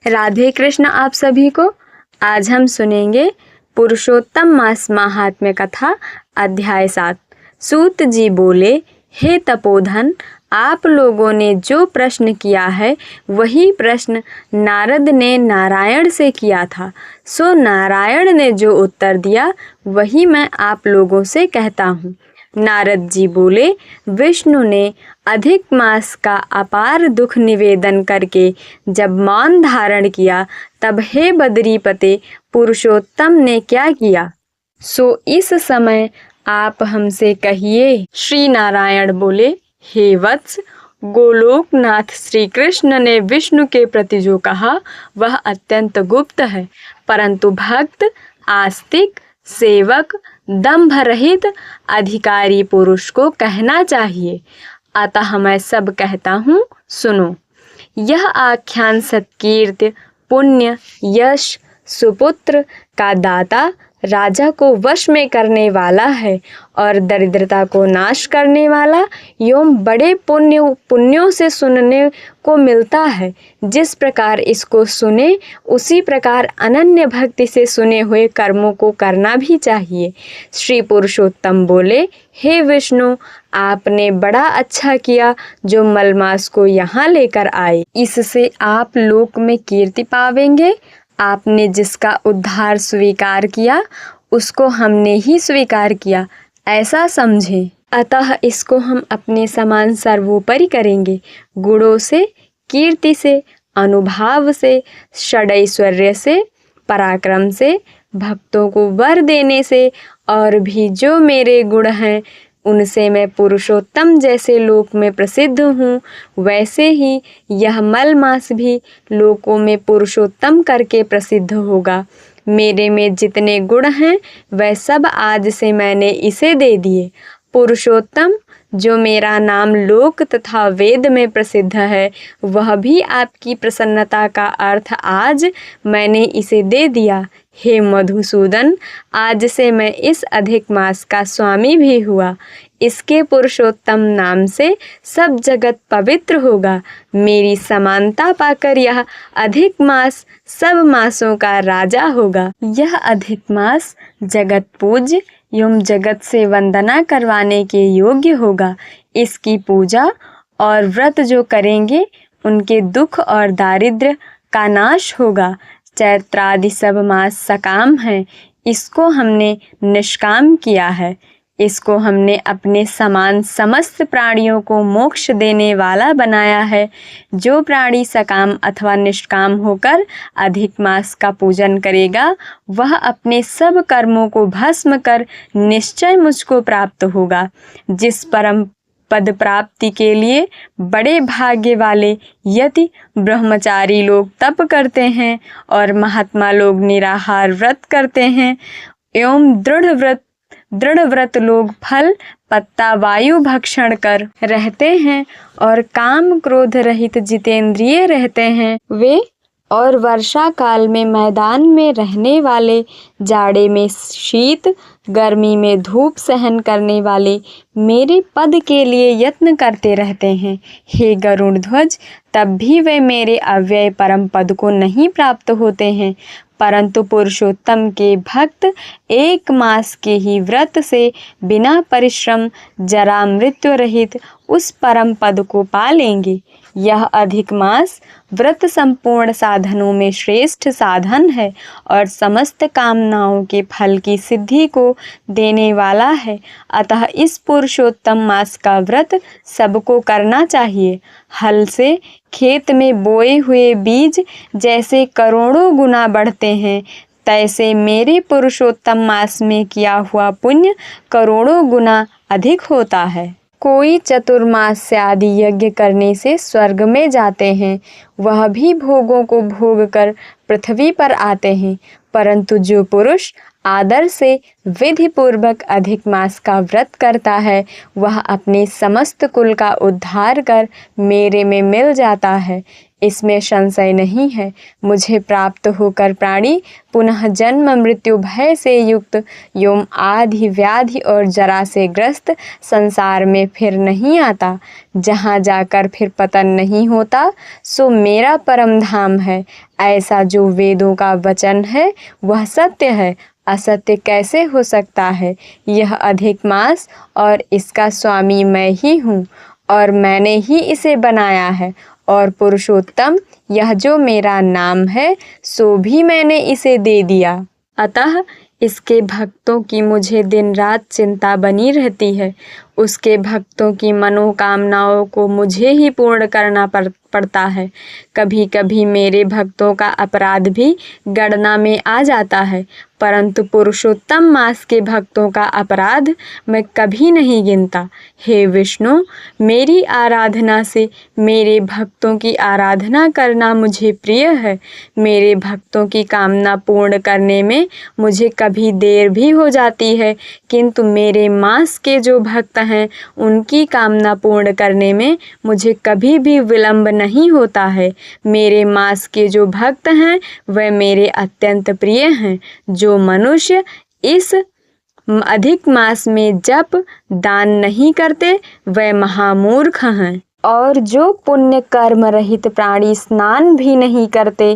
राधे कृष्ण आप सभी को। आज हम सुनेंगे पुरुषोत्तम मास महात्म्य कथा अध्याय 7। सूत जी बोले, हे तपोधन, आप लोगों ने जो प्रश्न किया है वही प्रश्न नारद ने नारायण से किया था। सो नारायण ने जो उत्तर दिया वही मैं आप लोगों से कहता हूँ। नारद जी बोले, विष्णु ने अधिक मास का अपार दुख निवेदन करके जब मौन धारण किया तब हे बद्रीपते पुरुषोत्तम ने क्या किया, सो इस समय आप हमसे कहिए। श्री नारायण बोले, हे वत्स, गोलोकनाथ श्री कृष्ण ने विष्णु के प्रति जो कहा वह अत्यंत गुप्त है, परंतु भक्त, आस्तिक, सेवक, दंभ रहित अधिकारी पुरुष को कहना चाहिए। अतः मैं सब कहता हूँ, सुनो। यह आख्यान सत्कीर्ति, पुण्य, यश, सुपुत्र का दाता, राजा को वश में करने वाला है और दरिद्रता को नाश करने वाला एवं बड़े पुण्यों से सुनने को मिलता है। जिस प्रकार इसको सुने उसी प्रकार अनन्य भक्ति से सुने हुए कर्मों को करना भी चाहिए। श्री पुरुषोत्तम बोले, हे विष्णु, आपने बड़ा अच्छा किया जो मलमास को यहाँ लेकर आए। इससे आप लोक में कीर्ति पावेंगे। आपने जिसका उद्धार स्वीकार किया उसको हमने ही स्वीकार किया, ऐसा समझें। अतः इसको हम अपने समान सर्वोपरि करेंगे। गुणों से, कीर्ति से, अनुभाव से, षडैश्वर्य से, पराक्रम से, भक्तों को वर देने से और भी जो मेरे गुण हैं उनसे मैं पुरुषोत्तम जैसे लोक में प्रसिद्ध हूँ, वैसे ही यह मलमास भी लोकों में पुरुषोत्तम करके प्रसिद्ध होगा। मेरे में जितने गुण हैं वह सब आज से मैंने इसे दे दिए। पुरुषोत्तम, जो मेरा नाम लोक तथा वेद में प्रसिद्ध है, वह भी आपकी प्रसन्नता का अर्थ आज मैंने इसे दे दिया। हे मधुसूदन, आज से मैं इस अधिक मास का स्वामी भी हुआ। इसके पुरुषोत्तम नाम से सब जगत पवित्र होगा। मेरी समानता पाकर यह अधिक मास सब मासों का राजा होगा। यह अधिक मास जगत पूज्य एवं जगत से वंदना करवाने के योग्य होगा। इसकी पूजा और व्रत जो करेंगे उनके दुख और दारिद्र्य का नाश होगा। चैत्रादि सब मास सकाम हैं, इसको हमने निष्काम किया है। इसको हमने अपने समान समस्त प्राणियों को मोक्ष देने वाला बनाया है। जो प्राणी सकाम अथवा निष्काम होकर अधिक मास का पूजन करेगा वह अपने सब कर्मों को भस्म कर निश्चय मुझको प्राप्त होगा। जिस परम पद प्राप्ति के लिए बड़े भाग्य वाले यति ब्रह्मचारी लोग तप करते हैं और महात्मा लोग निराहार व्रत करते हैं एवं दृढ़ व्रत लोग फल, पत्ता, वायु भक्षण कर रहते हैं और काम क्रोध रहित जितेंद्रिय रहते हैं, वे और वर्षा काल में मैदान में रहने वाले, जाड़े में शीत, गर्मी में धूप सहन करने वाले मेरे पद के लिए यत्न करते रहते हैं। हे गरुड़ ध्वज, तब भी वे मेरे अव्यय परम पद को नहीं प्राप्त होते हैं, परंतु पुरुषोत्तम के भक्त एक मास के ही व्रत से बिना परिश्रम जरा मृत्यु रहित उस परम पद को पा लेंगे। यह अधिक मास व्रत संपूर्ण साधनों में श्रेष्ठ साधन है और समस्त कामनाओं के फल की सिद्धि को देने वाला है। अतः इस पुरुषोत्तम मास का व्रत सबको करना चाहिए। हल से खेत में बोए हुए बीज जैसे करोड़ों गुना बढ़ते हैं, तैसे मेरे पुरुषोत्तम मास में किया हुआ पुण्य करोड़ों गुना अधिक होता है। कोई चतुर्मास्य आदि यज्ञ करने से स्वर्ग में जाते हैं, वह भी भोगों को भोग कर पृथ्वी पर आते हैं, परंतु जो पुरुष आदर से विधि पूर्वक अधिक मास का व्रत करता है वह अपने समस्त कुल का उद्धार कर मेरे में मिल जाता है। इसमें संशय नहीं है। मुझे प्राप्त होकर प्राणी पुनः जन्म मृत्यु भय से युक्त एवं आदि व्याधि और जरा से ग्रस्त संसार में फिर नहीं आता, जहाँ जाकर फिर पतन नहीं होता, सो मेरा परम धाम है। ऐसा जो वेदों का वचन है वह सत्य है, असत्य कैसे हो सकता है। यह अधिक मास और इसका स्वामी मैं ही हूँ और मैंने ही इसे बनाया है। और पुरुषोत्तम, यह जो मेरा नाम है सो भी मैंने इसे दे दिया। अतः इसके भक्तों की मुझे दिन रात चिंता बनी रहती है। उसके भक्तों की मनोकामनाओं को मुझे ही पूर्ण करना पड़ता है। कभी कभी मेरे भक्तों का अपराध भी गणना में आ जाता है, परंतु पुरुषोत्तम मास के भक्तों का अपराध मैं कभी नहीं गिनता। हे विष्णु, मेरी आराधना से मेरे भक्तों की आराधना करना मुझे प्रिय है। मेरे भक्तों की कामना पूर्ण करने में मुझे कभी देर भी हो जाती है, किंतु मेरे मास के जो भक्त हैं उनकी कामना पूर्ण करने में मुझे कभी भी विलंब नहीं होता है। मेरे मास के जो भक्त हैं वह मेरे अत्यंत प्रिय हैं। जो मनुष्य इस अधिक मास में जप दान नहीं करते वह महामूर्ख हैं। और जो पुण्य कर्म रहित प्राणी स्नान भी नहीं करते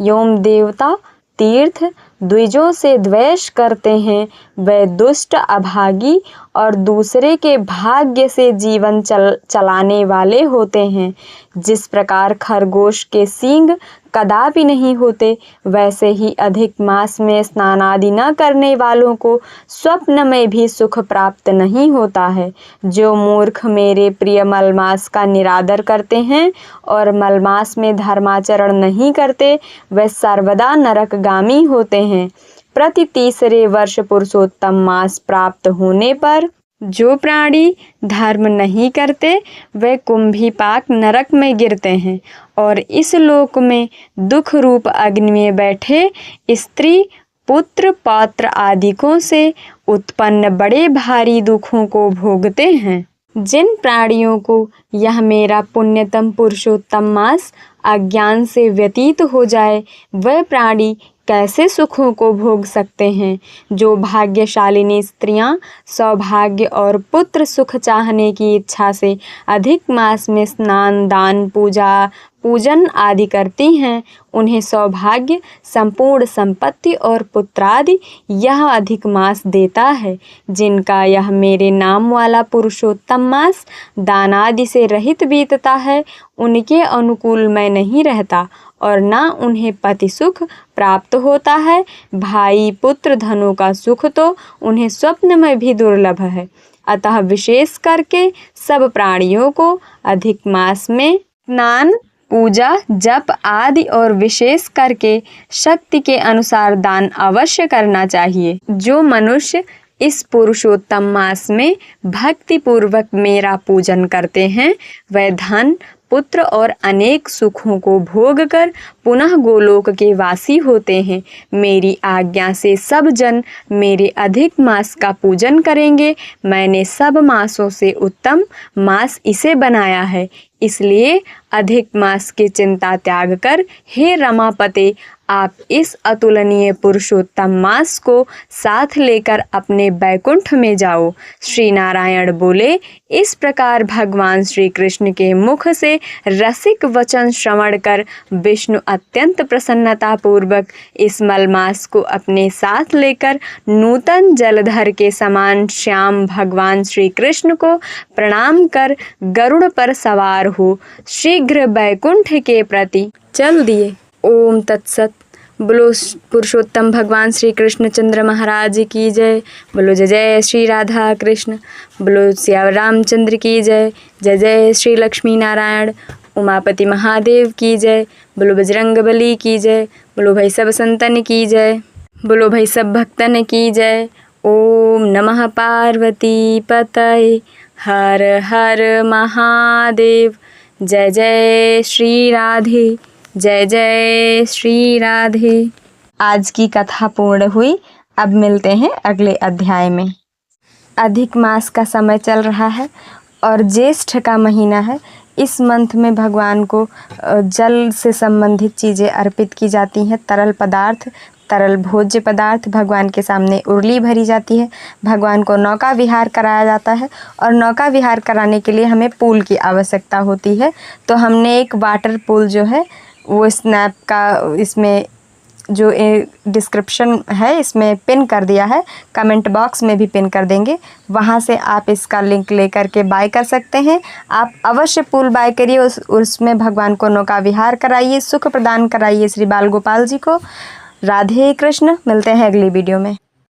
एवं देवता तीर्थ द्विजों से द्वेष करते हैं, वे दुष्ट अभागी और दूसरे के भाग्य से जीवन चलाने वाले होते हैं। जिस प्रकार खरगोश के सींग कदापि नहीं होते, वैसे ही अधिक मास में स्नान आदि न करने वालों को स्वप्न में भी सुख प्राप्त नहीं होता है। जो मूर्ख मेरे प्रिय मलमास का निरादर करते हैं और मलमास में धर्माचरण नहीं करते, वे सर्वदा नरकगामी होते हैं। प्रति तीसरे वर्ष पुरुषोत्तम मास प्राप्त होने पर जो प्राणी धर्म नहीं करते वे कुंभीपाक नरक में गिरते हैं और इस लोक में दुख रूप अग्नि में बैठे स्त्री पुत्र पौत्र आदिकों से उत्पन्न बड़े भारी दुखों को भोगते हैं। जिन प्राणियों को यह मेरा पुण्यतम पुरुषोत्तम मास अज्ञान से व्यतीत हो जाए, वह प्राणी कैसे सुखों को भोग सकते हैं। जो भाग्यशालिनी स्त्रियां सौभाग्य और पुत्र सुख चाहने की इच्छा से अधिक मास में स्नान दान पूजन आदि करती हैं, उन्हें सौभाग्य संपूर्ण संपत्ति और पुत्रादि यह अधिक मास देता है। जिनका यह मेरे नाम वाला पुरुषोत्तम मास दानादि से रहित बीतता है, उनके अनुकूल मैं नहीं रहता और ना उन्हें पति सुख प्राप्त होता है। भाई पुत्र धनों का सुख तो उन्हें स्वप्न में भी दुर्लभ है। अतः विशेष करके सब प्राणियों को अधिक मास में स्नान पूजा जप आदि और विशेष करके शक्ति के अनुसार दान अवश्य करना चाहिए। जो मनुष्य इस पुरुषोत्तम मास में भक्ति पूर्वक मेरा पूजन करते हैं, वह धन पुत्र और अनेक सुखों को भोग कर पुनः गोलोक के वासी होते हैं। मेरी आज्ञा से सब जन मेरे अधिक मास का पूजन करेंगे। मैंने सब मासों से उत्तम मास इसे बनाया है, इसलिए अधिक मास की चिंता त्याग कर हे रमापते, आप इस अतुलनीय पुरुषोत्तम मास को साथ लेकर अपने बैकुंठ में जाओ। श्री नारायण बोले। इस प्रकार भगवान श्री कृष्ण के मुख से रसिक वचन श्रवण कर विष्णु अत्यंत प्रसन्नता पूर्वक इस मलमास को अपने साथ लेकर नूतन जलधर के समान श्याम भगवान श्री कृष्ण को प्रणाम कर गरुड़ पर सवार हो शीघ्र बैकुंठ के प्रति चल दिए। ओम तत्सत। बोलो पुरुषोत्तम भगवान श्री कृष्णचंद्र महाराज की जय। बोलो जय जय श्री राधा कृष्ण। बोलो श्याम रामचंद्र की जय। जय जय श्री लक्ष्मी नारायण उमापति महादेव की जय। बोलो बजरंगबली की जय। बोलो भाई सब संतन की जय। बोलो भाई सब भक्तन की जय। ओम नमः पार्वती पतये हर हर महादेव। जय जय श्री राधे। जय जय श्री राधे। आज की कथा पूर्ण हुई। अब मिलते हैं अगले अध्याय में। अधिक मास का समय चल रहा है और ज्येष्ठ का महीना है, इस मंथ में भगवान को जल से संबंधित चीज़ें अर्पित की जाती हैं। तरल पदार्थ, तरल भोज्य पदार्थ भगवान के सामने उर्ली भरी जाती है। भगवान को नौका विहार कराया जाता है और नौका विहार कराने के लिए हमें पूल की आवश्यकता होती है। तो हमने एक वाटर पूल जो है वो स्नैप का इसमें जो डिस्क्रिप्शन है इसमें पिन कर दिया है, कमेंट बॉक्स में भी पिन कर देंगे, वहाँ से आप इसका लिंक लेकर के बाय कर सकते हैं। आप अवश्य पूल बाय करिए, उसमें भगवान को नौका विहार कराइए, सुख प्रदान कराइए श्री बाल गोपाल जी को। राधे कृष्ण। मिलते हैं अगली वीडियो में।